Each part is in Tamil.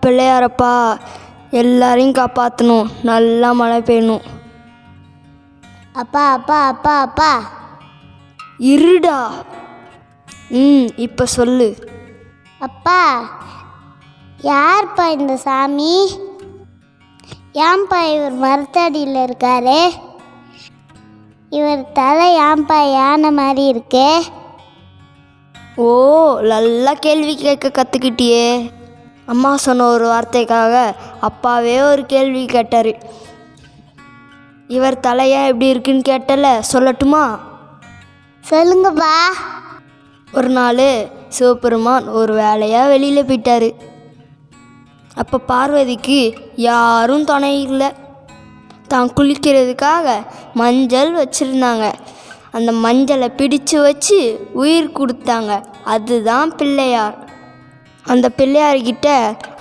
பிள்ளையாரப்பா எல்லாரையும் காப்பாற்றணும், நல்லா மழை பெய்யணும். அப்பா அப்பா அப்பா அப்பா இருடா. இப்போ சொல்லு. அப்பா, யார்ப்பா இந்த சாமி? ஏன்பா இவர் மரத்தடியில் இருக்காரு? இவர் தலை ஏன்பா யானை மாதிரி இருக்கு? ஓ, நல்லா கேள்வி கேட்க கற்றுக்கிட்டியே. அம்மா சொன்ன ஒரு வார்த்தைக்காக அப்பாவே ஒரு கேள்வி கேட்டார். இவர் தலையா எப்படி இருக்குன்னு கேட்டல, சொல்லட்டுமா? சொல்லுங்கப்பா. ஒரு நாள் சிவபெருமான் ஒரு வேலையாக வெளியில் போயிட்டார். அப்போ பார்வதிக்கு யாரும் துணை இல்லை. தான் குளிக்கிறதுக்காக மஞ்சள் வச்சுருந்தாங்க. அந்த மஞ்சளை பிடிச்சு வச்சு உயிர் கொடுத்தாங்க. அதுதான் பிள்ளையார். அந்த பிள்ளையார்கிட்ட,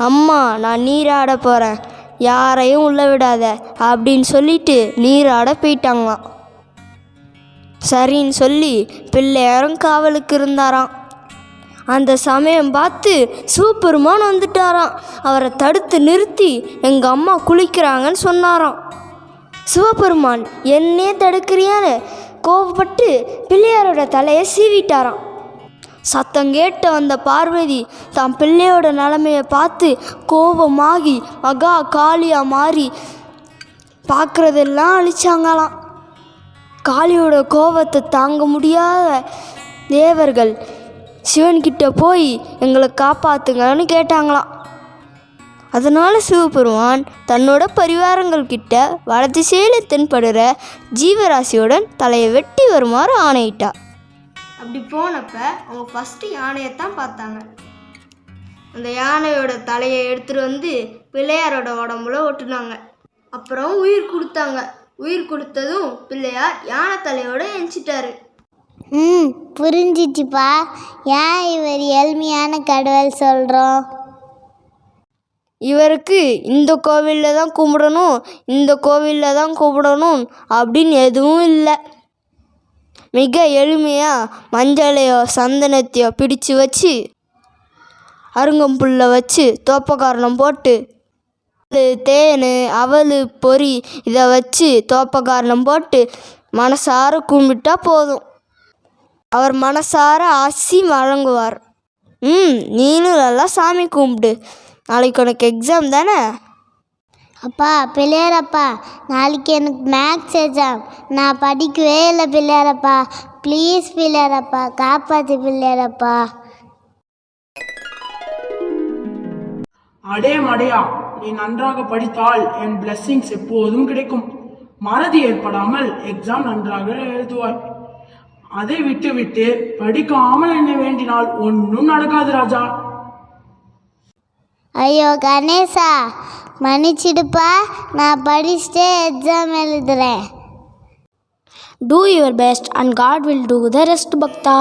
அம்மா நான் நீராட போகிறேன், யாரையும் உள்ள விடாத அப்படின்னு சொல்லிட்டு நீராட போயிட்டாங்களாம். சரின்னு சொல்லி பிள்ளையாரும் காவலுக்கு இருந்தாராம். அந்த சமயம் பார்த்து சிவபெருமான் வந்துட்டாராம். அவரை தடுத்து நிறுத்தி எங்கள் அம்மா குளிக்கிறாங்கன்னு சொன்னாராம். சிவபெருமான் என்னே தடுக்கிறியான்னு கோபப்பட்டு பிள்ளையாரோட தலையை சீவிட்டாராம். சத்தம் கேட்ட வந்த பார்வதி தான் பிள்ளையோட நிலைமையை பார்த்து கோபமாகி மகா காளியாக மாறி பார்க்குறதெல்லாம் அழிச்சாங்களாம். காளியோட கோபத்தை தாங்க முடியாத தேவர்கள் சிவன்கிட்ட போய் எங்களை காப்பாற்றுங்கன்னு கேட்டாங்களாம். அதனால் சிவபெருமான் தன்னோட பரிவாரங்கள் கிட்ட வடதிசையில் தென்படுற ஜீவராசியுடன் தலையை வெட்டி வருமாறு ஆணையிட்டார். அப்படி போனப்ப அவங்க ஃபஸ்ட்டு யானையைத்தான் பார்த்தாங்க. அந்த யானையோட தலையை எடுத்துகிட்டு வந்து பிள்ளையாரோட உடம்புல ஒட்டுனாங்க. அப்புறம் உயிர் கொடுத்தாங்க. உயிர் கொடுத்ததும் பிள்ளையார் யானை தலையோடு எஞ்சிட்டாரு. புரிஞ்சிச்சுப்பா. ஏன் இவர் எளிமையான கடவுள் சொல்கிறோம்? இவருக்கு இந்த கோவிலில் தான் கும்பிடணும், இந்த கோவிலில் தான் கும்பிடணும் அப்படின்னு எதுவும் இல்லை. மிக எளிமையாக மஞ்சளையோ சந்தனத்தையோ பிடிச்சு வச்சு அருங்கம்புல்லை வச்சு தோப்பக்காரணம் போட்டு தேன் அவல் பொறி இதை வச்சு தோப்பக்காரணம் போட்டு மனசார கும்பிட்டா போதும். அவர் மனசார ஆசி வழங்குவார். நீனும் நல்லா சாமி கும்பிடு. நாளைக்கு உனக்கு எக்ஸாம் தானே? அப்பா பிள்ளையாரப்பா, நாளைக்கு எனக்கு மேக்ஸ் எக்ஸாம். நான் படிக்கவே இல்லை பிள்ளையாரப்பா. ப்ளீஸ் பிள்ளையாரப்பா, காப்பாற்று பிள்ளையாரப்பா. அடே மடையா, நீ நன்றாக படித்தால் என் பிளெஸ்ஸிங்ஸ் எப்போதும் கிடைக்கும். மறதி ஏற்படாமல் எக்ஸாம் நன்றாக எழுதுவாய். அதை விட்டு படிக்காமல் என்ன வேண்டினால் ஒன்றும் நடக்காது ராஜா. ஐயோ கணேசா, மன்னிச்சிடுப்பா. நான் படிச்சுட்டே எக்ஸாம் எழுதுறேன். Do your best and God will do the rest, பக்தா.